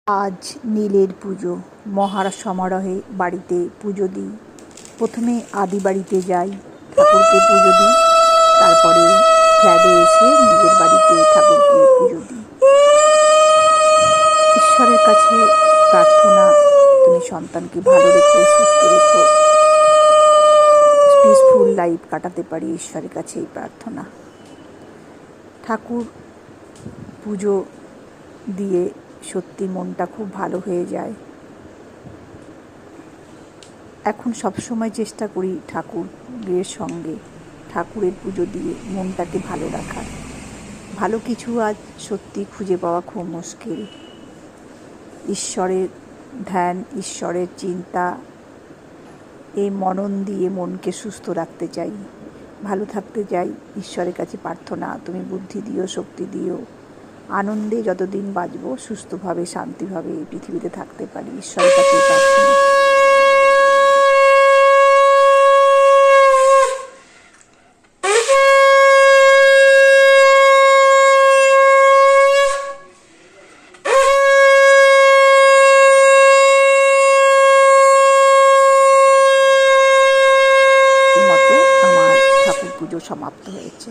আজ নীলের পুজো। মহার সমারোহে বাড়িতে পুজো দিই। প্রথমে আদি বাড়িতে যাই, ঠাকুরকে পুজো দিই, তারপরে ফ্ল্যাটে এসে নিজের বাড়িতে ঠাকুরকে পুজো দিই। ঈশ্বরের কাছে প্রার্থনা, তুমি সন্তানকে ভালো রেখো, সুস্থ রেখো, পিসফুল লাইফ কাটাতে পারি, ঈশ্বরের কাছে এই প্রার্থনা। ঠাকুর পুজো দিয়ে সত্যি মনটা খুব ভালো হয়ে যায়। এখন সবসময় চেষ্টা করি ঠাকুরের সঙ্গে ঠাকুরের পুজো দিয়ে মনটাকে ভালো রাখার। ভালো কিছু আজ সত্যি খুঁজে পাওয়া খুব মুশকিল। ঈশ্বরের ধ্যান, ঈশ্বরের চিন্তা, এই মনন দিয়ে মনকে সুস্থ রাখতে চাই, ভালো থাকতে চাই। ঈশ্বরের কাছে প্রার্থনা, তুমি বুদ্ধি দিও, শক্তি দিও, আনন্দে যতদিন বাঁচব সুস্থভাবে শান্তিভাবে এই পৃথিবীতে থাকতে পারি, ঈশ্বরের কাছে প্রার্থনা। এই মতো আমার ঠাকুর পুজো সমাপ্ত হয়েছে।